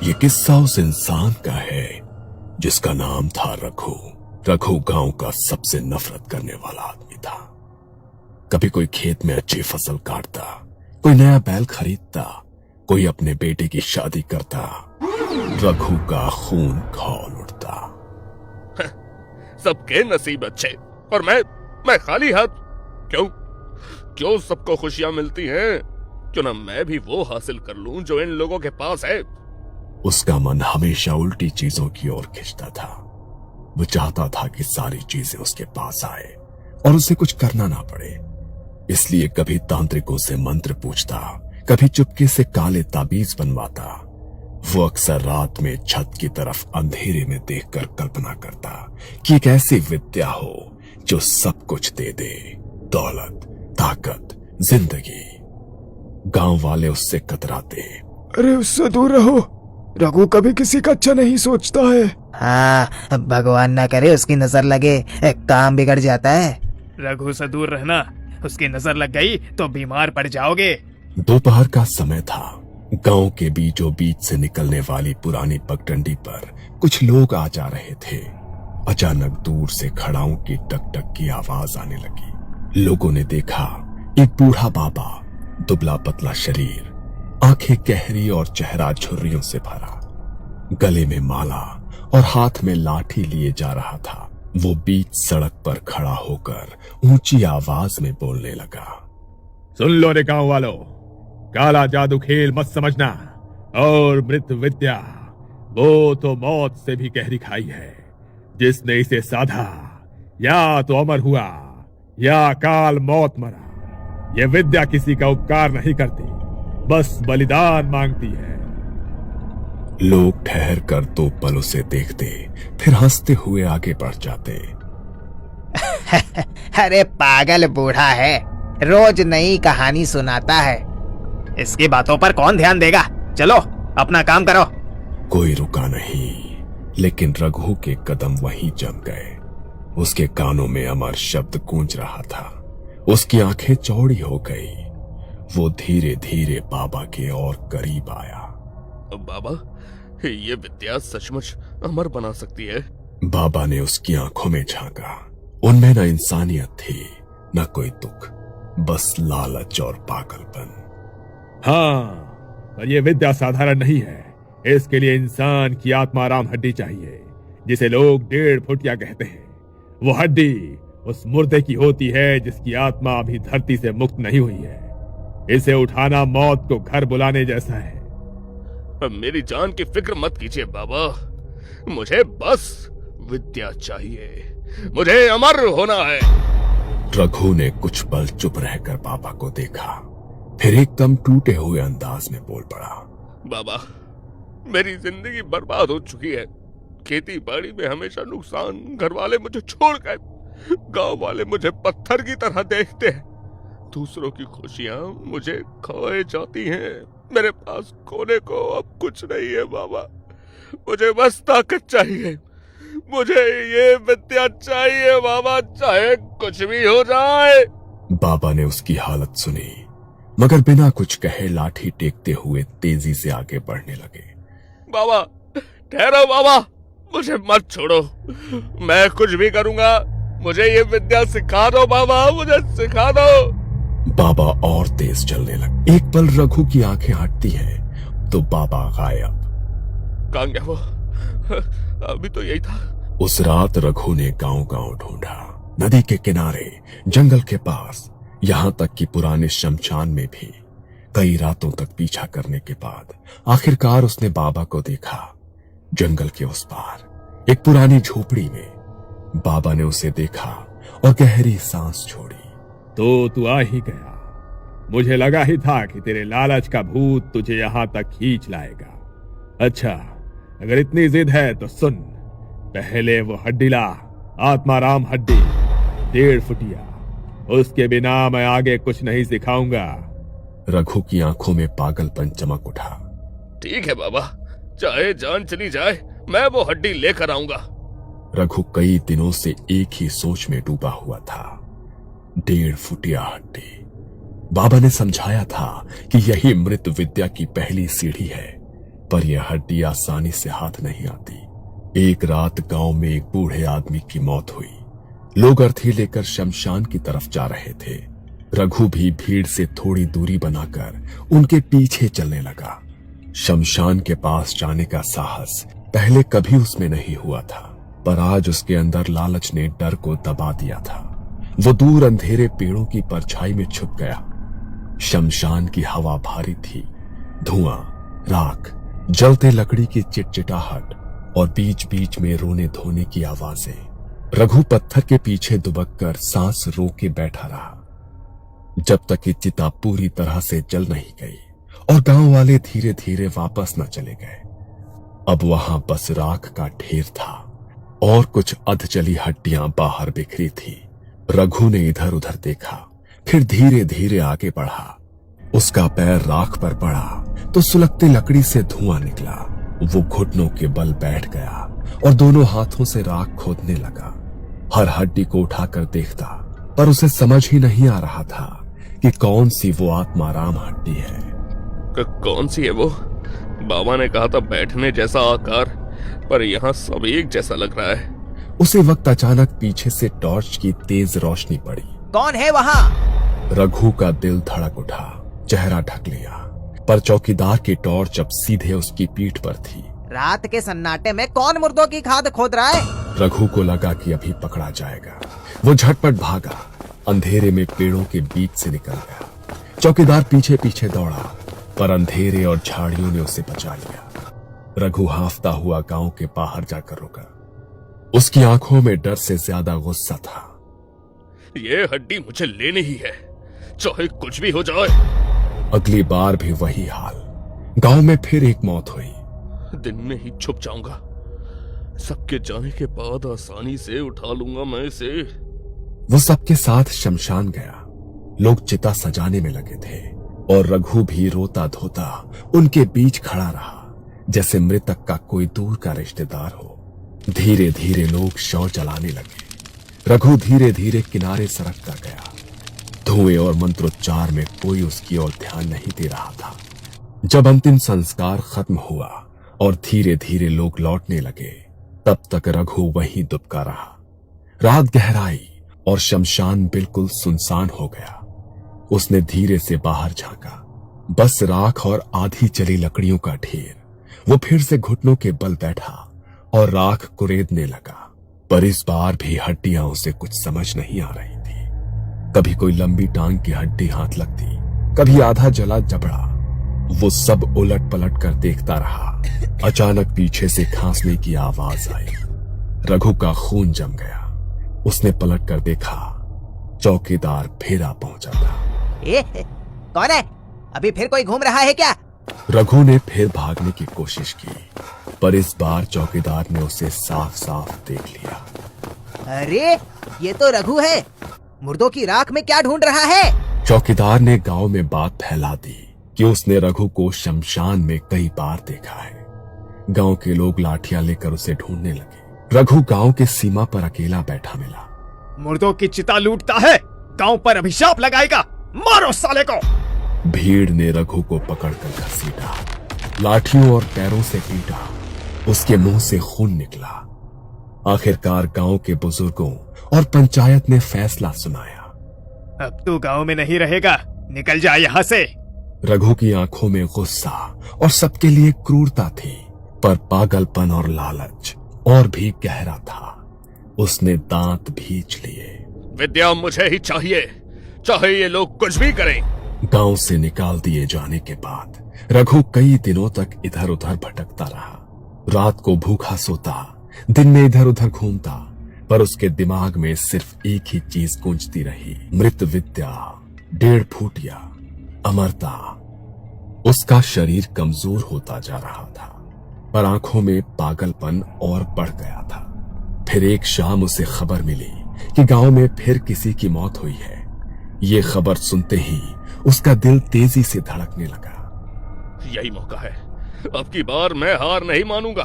ये किस्सा उस इंसान का है जिसका नाम था रघु। रघु गांव का सबसे नफरत करने वाला आदमी था। कभी कोई खेत में अच्छी फसल काटता, कोई नया बैल खरीदता, कोई अपने बेटे की शादी करता, रघु का खून खौल उठता। सबके नसीब अच्छे और मैं खाली हाथ। क्यों सबको खुशियां मिलती हैं? क्यों ना मैं भी वो हासिल कर लूं जो इन लोगों के पास है। उसका मन हमेशा उल्टी चीजों की ओर खिंचता था। वो चाहता था कि सारी चीजें उसके पास आए और उसे कुछ करना ना पड़े। इसलिए कभी तांत्रिकों से मंत्र पूछता, कभी चुपके से काले ताबीज बनवाता। वो अक्सर रात में छत की तरफ अंधेरे में देखकर कल्पना करता कि एक ऐसी विद्या हो जो सब कुछ दे दे, दौलत, ताकत, जिंदगी। गांव वाले उससे कतराते। अरे उससे दूर रहो, रघु कभी किसी का अच्छा नहीं सोचता है। हाँ, भगवान ना करे उसकी नजर लगे, काम बिगड़ जाता है। रघु से दूर रहना, उसकी नजर लग गई तो बीमार पड़ जाओगे। दोपहर का समय था। गांव के बीचों बीच से निकलने वाली पुरानी पगडंडी पर कुछ लोग आ जा रहे थे। अचानक दूर से खड़ाओं की टक टक की आवाज आने लगी। लोगों ने देखा एक बूढ़ा बाबा, दुबला पतला शरीर, आंखें गहरी और चेहरा झुर्रियों से भरा, गले में माला और हाथ में लाठी लिए जा रहा था। वो बीच सड़क पर खड़ा होकर ऊंची आवाज में बोलने लगा। सुन लो रे गांव वालों, काला जादू खेल मत समझना और मृत विद्या वो तो मौत से भी गहरी खाई है। जिसने इसे साधा या तो अमर हुआ या काल मौत मरा। यह विद्या किसी का उपकार नहीं करती, बस बलिदान मांगती है। लोग ठहर कर 2 पल उसे देखते, फिर हंसते हुए आगे बढ़ जाते। अरे पागल बूढ़ा है, रोज नई कहानी सुनाता है। इसकी बातों पर कौन ध्यान देगा? चलो अपना काम करो। कोई रुका नहीं, लेकिन रघु के कदम वहीं जम गए। उसके कानों में अमर शब्द गूंज रहा था। उसकी आंखें चौड़ी हो गई। वो धीरे धीरे बाबा के और करीब आया। बाबा, ये विद्या सचमुच अमर बना सकती है? बाबा ने उसकी आंखों में झांका। उनमें न इंसानियत थी, न कोई दुख, बस लालच और पागलपन। हाँ, पर यह विद्या साधारण नहीं है। इसके लिए इंसान की आत्माराम हड्डी चाहिए, जिसे लोग 1.5 फुटिया कहते हैं। वो हड्डी उस मुर्दे की होती है जिसकी आत्मा अभी धरती से मुक्त नहीं हुई है। इसे उठाना मौत को घर बुलाने जैसा है। मेरी जान की फिक्र मत कीजिए बाबा, मुझे बस विद्या चाहिए, मुझे अमर होना है। रघु ने कुछ पल चुप रहकर बाबा को देखा, फिर एकदम टूटे हुए अंदाज में बोल पड़ा। बाबा, मेरी जिंदगी बर्बाद हो चुकी है। खेती बाड़ी में हमेशा नुकसान, घर वाले मुझे छोड़ गए, गांव वाले मुझे पत्थर की तरह देखते हैं। दूसरों की खुशियां मुझे खोए जाती हैं। मेरे पास खोने को अब कुछ नहीं है बाबा। मुझे बस ताकत चाहिए, मुझे ये विद्या चाहिए बाबा, चाहे कुछ भी हो जाए। बाबा ने उसकी हालत सुनी, मगर बिना कुछ कहे लाठी टेकते हुए तेजी से आगे बढ़ने लगे। बाबा ठहरो बाबा, मुझे मत छोड़ो, मैं कुछ भी करूंगा। मुझे ये विद्या सिखा दो बाबा, मुझे सिखा दो। बाबा और तेज चलने लगे। एक पल रघु की आंखें हटती हैं तो बाबा गायब। कहाँ गया वो? अभी तो यही था। उस रात रघु ने गांव-गांव ढूंढा, नदी के किनारे, जंगल के पास, यहां तक कि पुराने शमशान में भी। कई रातों तक पीछा करने के बाद आखिरकार उसने बाबा को देखा। जंगल के उस पार एक पुरानी झोपड़ी में बाबा ने उसे देखा और गहरी सांस छोड़ी। तो तू आ ही गया। मुझे लगा ही था कि तेरे लालच का भूत तुझे यहां तक खींच लाएगा। अच्छा, अगर इतनी जिद है तो सुन, पहले वो हड्डी ला, आत्माराम हड्डी, 1.5 फुटिया। उसके बिना मैं आगे कुछ नहीं सिखाऊंगा। रघु की आंखों में पागलपन चमक उठा। ठीक है बाबा, चाहे जान चली जाए, मैं वो हड्डी लेकर आऊंगा। रघु कई दिनों से एक ही सोच में डूबा हुआ था, 1.5 फुटिया हड्डी। बाबा ने समझाया था कि यही मृत विद्या की पहली सीढ़ी है। पर यह हड्डी आसानी से हाथ नहीं आती। एक रात गांव में एक बूढ़े आदमी की मौत हुई। लोग अर्थी लेकर शमशान की तरफ जा रहे थे। रघु भी भीड़ से थोड़ी दूरी बनाकर उनके पीछे चलने लगा। शमशान के पास जाने का साहस पहले कभी उसमें नहीं हुआ था, पर आज उसके अंदर लालच ने डर को दबा दिया था। वो दूर अंधेरे पेड़ों की परछाई में छुप गया। शमशान की हवा भारी थी। धुआं, राख, जलते लकड़ी की चिटचिटाहट और बीच बीच में रोने धोने की आवाजें। रघु पत्थर के पीछे दुबक कर सांस रोके बैठा रहा जब तक कि चिता पूरी तरह से जल नहीं गई और गांव वाले धीरे धीरे वापस न चले गए। अब वहां बस राख का ढेर था और कुछ अधजली हड्डियां बाहर बिखरी थी। रघु ने इधर उधर देखा, फिर धीरे धीरे आगे बढ़ा। उसका पैर राख पर पड़ा तो सुलगती लकड़ी से धुआं निकला। वो घुटनों के बल बैठ गया और दोनों हाथों से राख खोदने लगा। हर हड्डी को उठाकर देखता, पर उसे समझ ही नहीं आ रहा था कि कौन सी वो आत्माराम हड्डी है। कौन सी है वो? बाबा ने कहा था बैठने जैसा आकार, पर यहाँ सब एक जैसा लग रहा है। उसी वक्त अचानक पीछे से टॉर्च की तेज रोशनी पड़ी। कौन है वहाँ? रघु का दिल धड़क उठा, चेहरा ढक लिया, पर चौकीदार की टॉर्च अब सीधे उसकी पीठ पर थी। रात के सन्नाटे में कौन मुर्दों की खाद खोद रहा है? रघु को लगा कि अभी पकड़ा जाएगा। वो झटपट भागा, अंधेरे में पेड़ों के बीच से निकल गया। चौकीदार पीछे पीछे दौड़ा, पर अंधेरे और झाड़ियों ने उसे बचा लिया। रघु हाफता हुआ गांव के बाहर जाकर रुका। उसकी आंखों में डर से ज्यादा गुस्सा था। ये हड्डी मुझे लेनी ही है, चाहे कुछ भी हो जाए। अगली बार भी वही हाल। गांव में फिर एक मौत हुई। दिन में ही छुप जाऊंगा, सबके जाने के बाद आसानी से उठा लूंगा मैं इसे। वो सबके साथ शमशान गया। लोग चिता सजाने में लगे थे और रघु भी रोता धोता उनके बीच खड़ा रहा, जैसे मृतक का कोई दूर का रिश्तेदार हो। धीरे धीरे लोग शव जलाने लगे। रघु धीरे धीरे किनारे सरकता गया। धुएं और मंत्रोच्चार में कोई उसकी ओर ध्यान नहीं दे रहा था। जब अंतिम संस्कार खत्म हुआ और धीरे धीरे लोग लौटने लगे, तब तक रघु वहीं दुबका रहा। रात गहराई और शमशान बिल्कुल सुनसान हो गया। उसने धीरे से बाहर झांका, बस राख और आधी जली लकड़ियों का ढेर। वो फिर से घुटनों के बल बैठा और राख कुरेदने लगा, पर इस बार भी हड्डियां उसे कुछ समझ नहीं आ रही थी। कभी कोई लंबी टांग की हड्डी हाथ लगती, कभी आधा जला जबड़ा। वो सब उलट पलट कर देखता रहा। अचानक पीछे से खांसने की आवाज आई। रघु का खून जम गया। उसने पलट कर देखा, चौकीदार फिर आ पहुंचा था। कौन है? अभी फिर कोई घूम रहा है क्या? रघु ने फिर भागने की कोशिश की, पर इस बार चौकीदार ने उसे साफ साफ देख लिया। अरे ये तो रघु है। मुर्दों की राख में क्या ढूंढ रहा है? चौकीदार ने गांव में बात फैला दी कि उसने रघु को शमशान में कई बार देखा है। गांव के लोग लाठियां लेकर उसे ढूंढने लगे। रघु गांव के सीमा पर अकेला बैठा मिला। मुर्दों की चिता लूटता है, गांव पर अभिशाप लगाएगा, मारो साले को। भीड़ ने रघु को पकड़कर घसीटा, लाठियों और पैरों से पीटा। उसके मुंह से खून निकला। आखिरकार गांव के बुजुर्गों और पंचायत ने फैसला सुनाया। अब तू गांव में नहीं रहेगा, निकल जा यहाँ से। रघु की आंखों में गुस्सा और सबके लिए क्रूरता थी, पर पागलपन और लालच और भी गहरा था। उसने दांत भींच लिए। विद्या मुझे ही चाहिए, चाहे ये लोग कुछ भी करें। गांव से निकाल दिए जाने के बाद रघु कई दिनों तक इधर उधर भटकता रहा। रात को भूखा सोता, दिन में इधर उधर घूमता, पर उसके दिमाग में सिर्फ एक ही चीज गूंजती रही, मृत विद्या, 1.5 फुटिया, अमरता। उसका शरीर कमजोर होता जा रहा था, पर आंखों में पागलपन और बढ़ गया था। फिर एक शाम उसे खबर मिली कि गांव में फिर किसी की मौत हुई है। ये खबर सुनते ही उसका दिल तेजी से धड़कने लगा। यही मौका है, अब की बार मैं हार नहीं मानूंगा।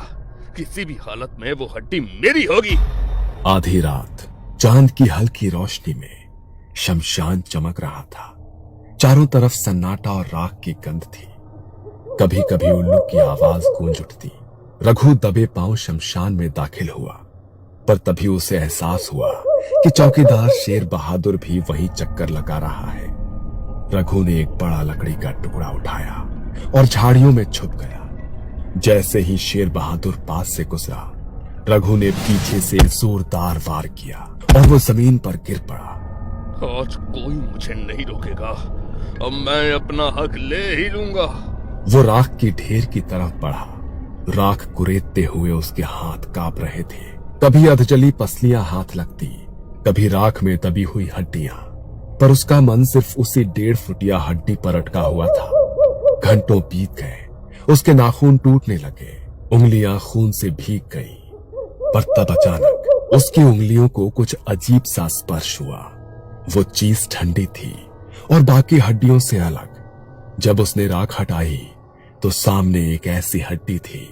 किसी भी हालत में वो हड्डी मेरी होगी। आधी रात चांद की हल्की रोशनी में शमशान चमक रहा था। चारों तरफ सन्नाटा और राख की गंध थी। कभी कभी उल्लू की आवाज गूंज उठती। रघु दबे पांव शमशान में दाखिल हुआ, पर तभी उसे एहसास हुआ कि चौकीदार शेर बहादुर भी वहीं चक्कर लगा रहा है। रघु ने एक बड़ा लकड़ी का टुकड़ा उठाया और झाड़ियों में छुप गया। जैसे ही शेर बहादुर पास से गुजरा, रघु ने पीछे से जोरदार वार किया और वो जमीन पर गिर पड़ा। आज कोई मुझे नहीं रोकेगा, अब मैं अपना हक ले ही लूंगा। वो राख की ढेर की तरफ बढ़ा। राख कुरेदते हुए उसके हाथ कांप रहे थे। कभी अधजली पसलियां हाथ लगती, कभी राख में दबी हुई हड्डियां, पर उसका मन सिर्फ उसी 1.5 फुटिया हड्डी पर अटका हुआ था। घंटों बीत गए, उसके नाखून टूटने लगे, उंगलियां खून से भीग गई, पर तब अचानक उसकी उंगलियों को कुछ अजीब सा स्पर्श हुआ। वो चीज ठंडी थी और बाकी हड्डियों से अलग। जब उसने राख हटाई तो सामने एक ऐसी हड्डी थी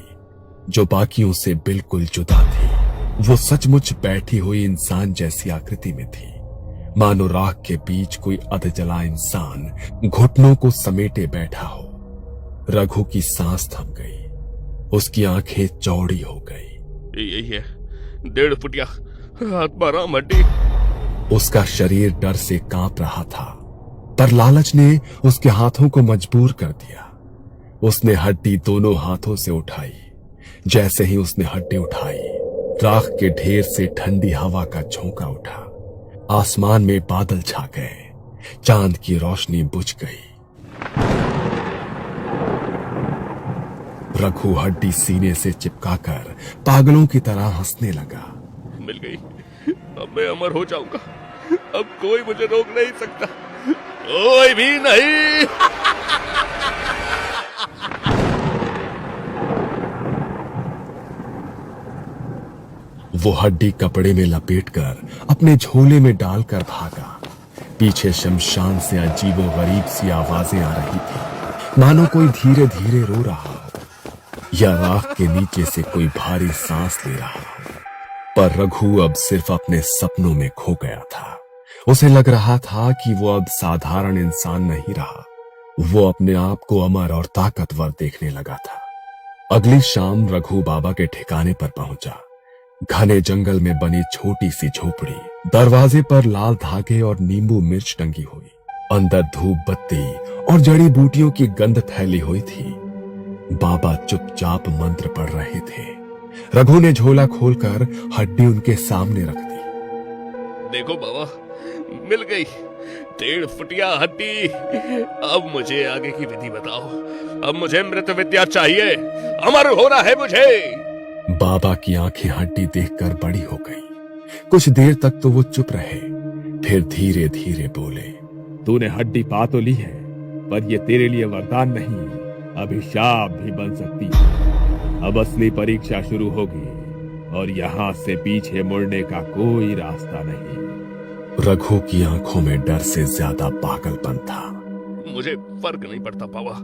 जो बाकियों से बिल्कुल जुदा थी। वो सचमुच बैठी हुई इंसान जैसी आकृति में थी, मानो राख के बीच कोई अधजला इंसान घुटनों को समेटे बैठा हो। रघु की सांस थम गई, उसकी आंखें चौड़ी हो गई। यही है 1.5 फुटिया आत्माराम हड्डी। उसका शरीर डर से कांप रहा था, पर लालच ने उसके हाथों को मजबूर कर दिया। उसने हड्डी दोनों हाथों से उठाई। जैसे ही उसने हड्डी उठाई, राख के ढेर से ठंडी हवा का झोंका उठा। आसमान में बादल छा गए, चांद की रोशनी बुझ गई। रघु हड्डी सीने से चिपकाकर पागलों की तरह हंसने लगा। मिल गई, अब मैं अमर हो जाऊंगा। अब कोई मुझे रोक नहीं सकता, कोई भी नहीं। वो हड्डी कपड़े में लपेटकर अपने झोले में डालकर भागा। पीछे शमशान से अजीबोगरीब सी आवाजें आ रही थी, मानो कोई धीरे धीरे रो रहा हो या राख के नीचे से कोई भारी सांस ले रहा हो। पर रघु अब सिर्फ अपने सपनों में खो गया था। उसे लग रहा था कि वो अब साधारण इंसान नहीं रहा, वो अपने आप को अमर और ताकतवर देखने लगा था। अगली शाम रघु बाबा के ठिकाने पर पहुंचा। घने जंगल में बनी छोटी सी झोपड़ी, दरवाजे पर लाल धागे और नींबू मिर्च टंगी हुई। अंदर धूप बत्ती और जड़ी बूटियों की गंध फैली हुई थी। बाबा चुपचाप मंत्र पढ़ रहे थे। रघु ने झोला खोलकर हड्डी उनके सामने रख दी। देखो बाबा, मिल गई 1.5 फुटिया हड्डी। अब मुझे आगे की विधि बताओ। अब मुझे मृत विद्या चाहिए, अमर होना है मुझे। बाबा की आंखें हड्डी देखकर बड़ी हो गई। कुछ देर तक तो वो चुप रहे, फिर धीरे धीरे बोले, तूने हड्डी पा तो ली है, पर ये तेरे लिए वरदान नहीं, अभिशाप भी बन सकती है। अब असली परीक्षा शुरू होगी और यहाँ से पीछे मुड़ने का कोई रास्ता नहीं। रघु की आंखों में डर से ज्यादा पागलपन था। मुझे फर्क नहीं पड़ता बाबा,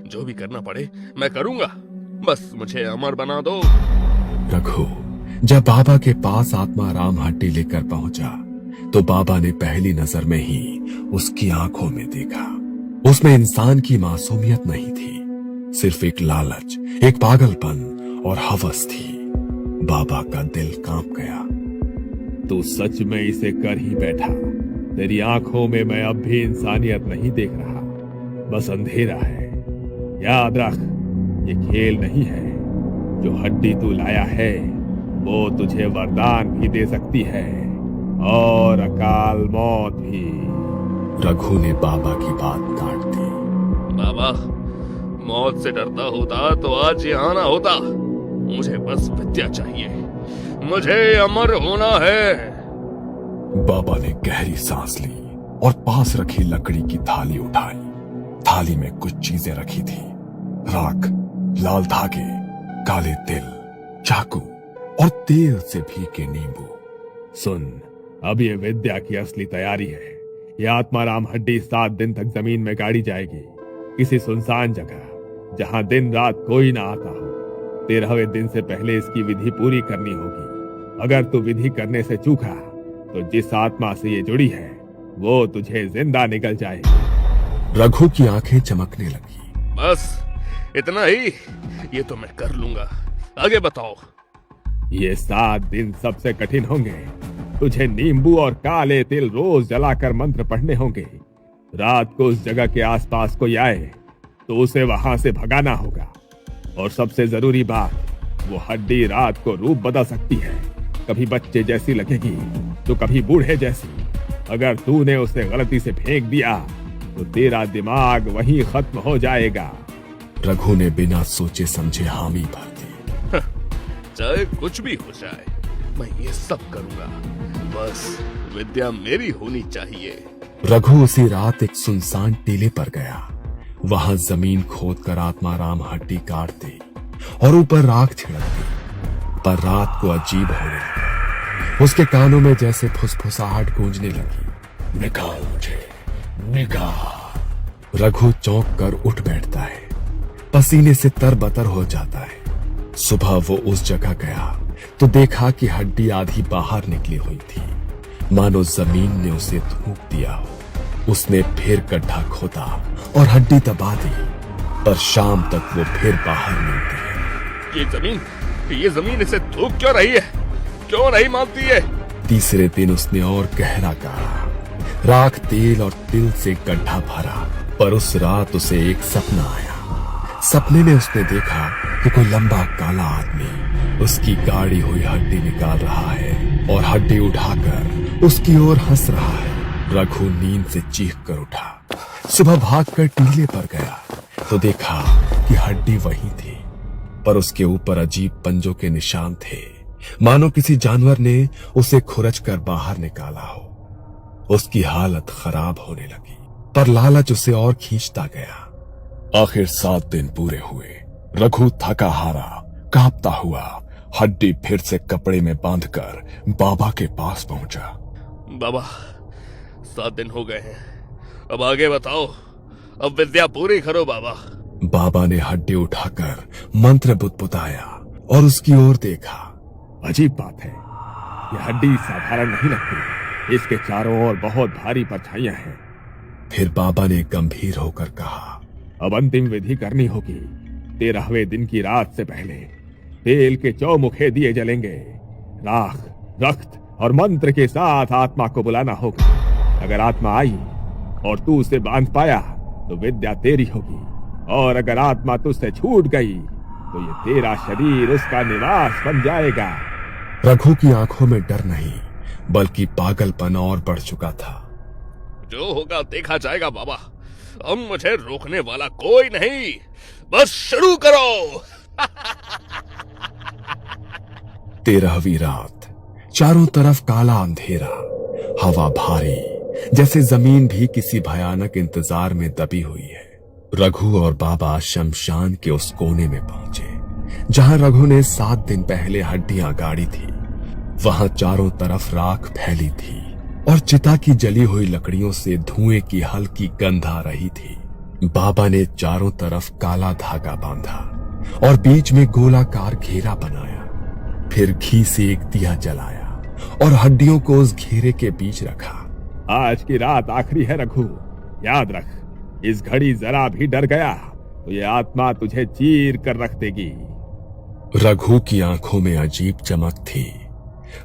जो भी करना पड़े मैं करूंगा, बस मुझे अमर बना दो। रघु जब बाबा के पास आत्माराम हड्डी लेकर पहुंचा तो बाबा ने पहली नजर में ही उसकी आंखों में देखा। उसमें इंसान की मासूमियत नहीं थी, सिर्फ एक लालच, एक पागलपन और हवस थी। बाबा का दिल कांप गया। तू सच में इसे कर ही बैठा। तेरी आंखों में मैं अब भी इंसानियत नहीं देख रहा, बस अंधेरा है। याद रख, ये खेल नहीं है। जो हड्डी तू लाया है वो तुझे वरदान भी दे सकती है और अकाल मौत भी। रघु ने बाबा की बात काट दी। बाबा, मौत से डरता होता तो आज यहाँ ना होता। मुझे बस विद्या चाहिए, मुझे अमर होना है। बाबा ने गहरी सांस ली और पास रखी लकड़ी की थाली उठाई। थाली में कुछ चीजें रखी थी, राख, लाल धागे, काले तिल, चाकू और तेल से भीगे नींबू। सुन, अब ये विद्या की असली तैयारी है। ये आत्माराम हड्डी 7 दिन तक जमीन में गाड़ी जाएगी, किसी सुनसान जगह जहां दिन रात कोई ना आता हो। 13वें दिन से पहले इसकी विधि पूरी करनी होगी। अगर तू विधि करने से चूका तो जिस आत्मा से ये जुड़ी है वो तुझे जिंदा निकल जाएगी। रघु की आंखें चमकने लगी। बस इतना ही, ये तो मैं कर लूंगा। आगे बताओ। ये 7 दिन सबसे कठिन होंगे। तुझे नींबू और काले तिल रोज जलाकर मंत्र पढ़ने होंगे। रात को उस जगह के आसपास कोई आए तो उसे वहां से भगाना होगा। और सबसे जरूरी बात, वो हड्डी रात को रूप बदल सकती है। कभी बच्चे जैसी लगेगी तो कभी बूढ़े जैसी। अगर तूने उसे गलती से फेंक दिया तो तेरा दिमाग वहीं खत्म हो जाएगा। रघु ने बिना सोचे समझे हामी भर दी। चाहे कुछ भी हो जाए, मैं ये सब करूंगा। बस विद्या मेरी होनी चाहिए। रघु उसी रात एक सुनसान टीले पर गया। वहां जमीन खोदकर आत्माराम हड्डी काट दी और ऊपर राख छिड़क दी। पर रात को अजीब होने लगा। उसके कानों में जैसे फुसफुसाहट गूंजने लगी। निकाल मुझे, निकाल। रघु चौंक कर उठ बैठता है, पसीने से तरबतर हो जाता है। सुबह वो उस जगह गया तो देखा कि हड्डी आधी बाहर निकली हुई थी, मानो जमीन ने उसे थूक दिया हो। उसने फिर गड्ढा खोदा और हड्डी दबा दी, पर शाम तक वो फिर बाहर निकलती है। ये जमीन इसे थूक क्यों रही है? क्यों नहीं मानती है? तीसरे दिन उसने और गहरा गाड़ा, राख, तेल और तिल से गड्ढा भरा। पर उस रात उसे एक सपना आया। सपने में उसने देखा कि कोई लंबा काला आदमी उसकी गाड़ी हुई हड्डी निकाल रहा है और हड्डी उठाकर उसकी ओर हंस रहा है। रघु नींद से चीख कर उठा। सुबह भागकर टीले पर गया तो देखा कि हड्डी वही थी, पर उसके ऊपर अजीब पंजों के निशान थे, मानो किसी जानवर ने उसे खुरच कर बाहर निकाला हो। उसकी हालत खराब होने लगी, पर लालच उसे और खींचता गया। आखिर 7 दिन पूरे हुए। रघु थका हारा, कांपता हुआ हड्डी फिर से कपड़े में बांधकर बाबा के पास पहुंचा। बाबा, 7 दिन हो गए हैं, अब आगे बताओ। अब विद्या पूरी करो बाबा। बाबा ने हड्डी उठाकर मंत्र बुदबुदाया और उसकी ओर देखा। अजीब बात है, यह हड्डी साधारण नहीं लगती। इसके चारों ओर बहुत भारी परछाइयां हैं। फिर बाबा ने गंभीर होकर कहा, अब अंतिम विधि करनी होगी। 13वें दिन की रात से पहले तेल के चौमुखे दिए जलेंगे। राख, रक्त और मंत्र के साथ आत्मा को बुलाना होगा। अगर आत्मा आई और तू उसे बांध पाया तो विद्या तेरी होगी, और अगर आत्मा तुझसे छूट गई तो ये तेरा शरीर उसका निवास बन जाएगा। रघु की आंखों में डर नहीं बल्कि पागलपन और बढ़ चुका था। जो होगा देखा जाएगा बाबा। अब मुझे रोकने वाला कोई नहीं, बस शुरू करो। 13वीं रात। चारों तरफ काला अंधेरा, हवा भारी, जैसे जमीन भी किसी भयानक इंतजार में दबी हुई है। रघु और बाबा शमशान के उस कोने में पहुंचे जहां रघु ने 7 दिन पहले हड्डियां गाड़ी थी। वहां चारों तरफ राख फैली थी और चिता की जली हुई लकड़ियों से धुएं की हल्की गंध आ रही थी। बाबा ने चारों तरफ काला धागा बांधा और बीच में गोलाकार घेरा बनाया। फिर घी से एक दिया जलाया और हड्डियों को उस घेरे के बीच रखा। आज की रात आखिरी है रघु, याद रख। इस घड़ी जरा भी डर गया तो ये आत्मा तुझे चीर कर रख देगी। रघु की आंखों में अजीब चमक थी,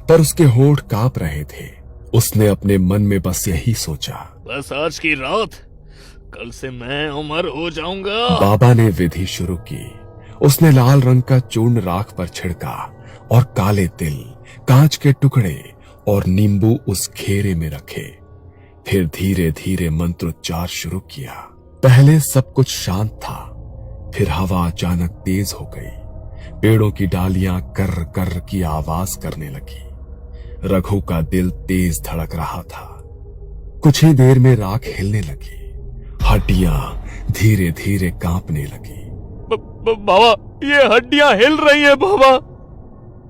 पर उसके होंठ कांप रहे थे। उसने अपने मन में बस यही सोचा, बस आज की रात, कल से मैं अमर हो जाऊंगा। बाबा ने विधि शुरू की। उसने लाल रंग का चूर्ण राख पर छिड़का और काले तिल, कांच के टुकड़े और नींबू उस घेरे में रखे। फिर धीरे धीरे मंत्रोच्चार शुरू किया। पहले सब कुछ शांत था, फिर हवा अचानक तेज हो गई। पेड़ों की डालियां कर्र कर्र की आवाज करने लगी। रघु का दिल तेज धड़क रहा था। कुछ ही देर में राख हिलने लगी, हड्डियां धीरे धीरे कांपने लगी। बाबा, ये हड्डियां हिल रही है बाबा।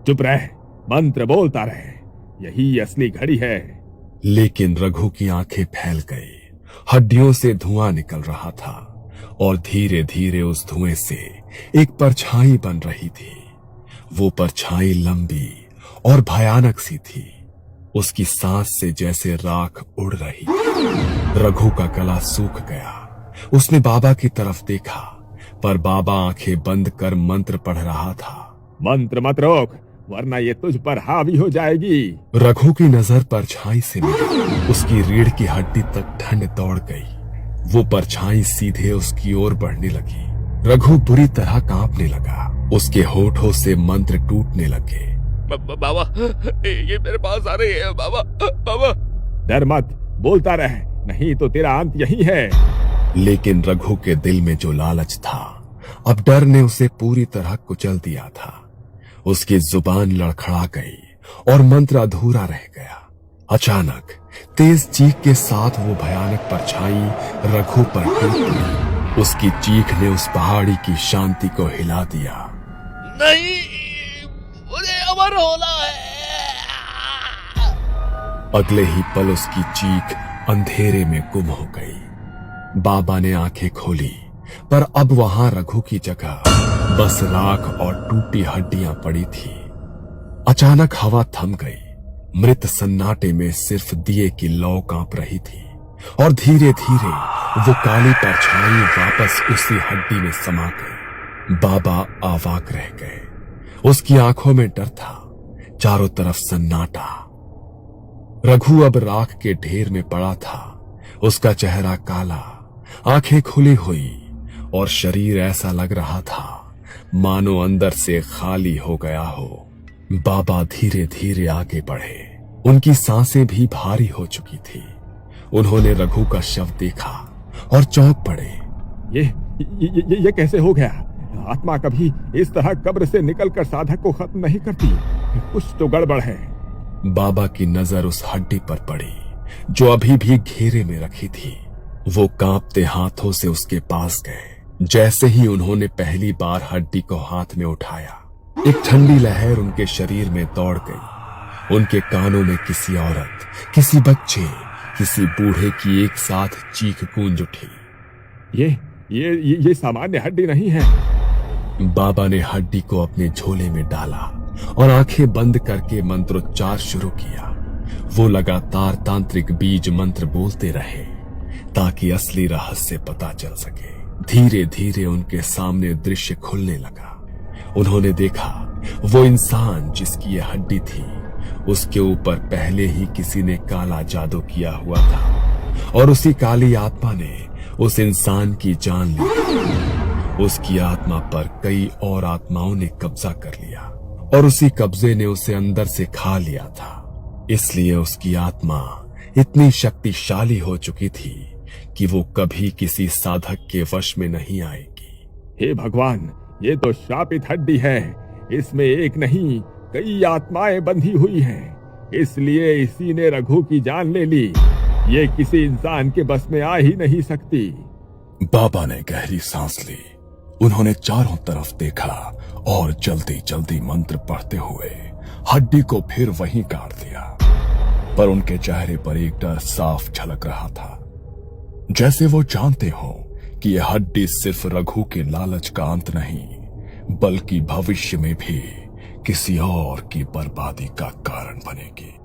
चुप रह, मंत्र बोलता रहे, यही असली घड़ी है। लेकिन रघु की आंखें फैल गई। हड्डियों से धुआं निकल रहा था और धीरे धीरे उस धुएं से एक परछाई बन रही थी। वो परछाई लंबी और भयानक सी थी। उसकी सांस से जैसे राख उड़ रही। रघु का गला सूख गया। उसने बाबा की तरफ देखा, पर बाबा आंखें बंद कर मंत्र पढ़ रहा था। मंत्र मत रोक, वरना ये तुझ पर हावी हो जाएगी। रघु की नजर परछाई से मिली। उसकी रीढ़ की हड्डी तक ठंड दौड़ गई। वो परछाई सीधे उसकी ओर बढ़ने लगी। रघु बुरी तरह कांपने लगा। उसके होठों से मंत्र टूटने लगे। बाबा, ये मेरे पास आ रही है। बाबा, बाबा। डर मत, बोलता रह, नहीं तो तेरा अंत यही है। लेकिन रघु के दिल में जो लालच था, अब डर ने उसे पूरी तरह कुचल दिया था। उसकी जुबान लड़खड़ा गई और मंत्र अधूरा रह गया। अचानक तेज चीख के साथ वो भयानक परछाई रघु पर टूट पड़ी। उसकी चीख ने उस पहाड़ी की शांति को हिला दिया। नहीं, मुझे अमर होना है। अगले ही पल उसकी चीख अंधेरे में गुम हो गई। बाबा ने आंखें खोली, पर अब वहां रघु की जगह बस राख और टूटी हड्डियां पड़ी थी। अचानक हवा थम गई। मृत सन्नाटे में सिर्फ दिए की लौ कांप रही थी और धीरे धीरे वो काली परछाई वापस उसी हड्डी में समा गई। बाबा अवाक रह गए। उसकी आंखों में डर था, चारों तरफ सन्नाटा। रघु अब राख के ढेर में पड़ा था। उसका चेहरा काला, आंखें खुली हुई और शरीर ऐसा लग रहा था मानो अंदर से खाली हो गया हो। बाबा धीरे धीरे आगे बढ़े। उनकी सांसें भी भारी हो चुकी थी। उन्होंने रघु का शव देखा और चौंक पड़े। ये कैसे हो गया? आत्मा कभी इस तरह कब्र से निकलकर साधक को खत्म नहीं करती। कुछ तो गड़बड़ है। बाबा की नजर उस हड्डी पर पड़ी जो अभी भी घेरे में रखी थी। वो कांपते हाथों से उसके पास गए। जैसे ही उन्होंने पहली बार हड्डी को हाथ में उठाया, एक ठंडी लहर उनके शरीर में दौड़ गई। उनके कानों में किसी औरत, किसी बच्चे, किसी बूढ़े की एक साथ चीख गूंज उठी। ये सामान्य हड्डी नहीं है। बाबा ने हड्डी को अपने झोले में डाला और आंखें बंद करके मंत्रोच्चार शुरू किया। वो लगातार तांत्रिक बीज मंत्र बोलते रहे ताकि असली रहस्य पता चल सके। धीरे धीरे उनके सामने दृश्य खुलने लगा। उन्होंने देखा वो इंसान जिसकी ये हड्डी थी, उसके ऊपर पहले ही किसी ने काला जादू किया हुआ था और उसी काली आत्मा ने उस इंसान की जान ली। उसकी आत्मा पर कई और आत्माओं ने कब्जा कर लिया और उसी कब्जे ने उसे अंदर से खा लिया था। इसलिए उसकी आत्मा इतनी शक्तिशाली हो चुकी थी कि वो कभी किसी साधक के वश में नहीं आएगी। हे भगवान, ये तो शापित हड्डी है। इसमें एक नहीं कई आत्माएं बंधी हुई हैं। इसलिए इसी ने रघु की जान ले ली। ये किसी इंसान के बस में आ ही नहीं सकती। बाबा ने गहरी सांस ली। उन्होंने चारों तरफ देखा और जल्दी जल्दी मंत्र पढ़ते हुए हड्डी को फिर वहीं गाड़ दिया। पर उनके चेहरे पर एक डर साफ झलक रहा था, जैसे वो जानते हो कि यह हड्डी सिर्फ रघु के लालच का अंत नहीं, बल्कि भविष्य में भी किसी और की बर्बादी का कारण बनेगी।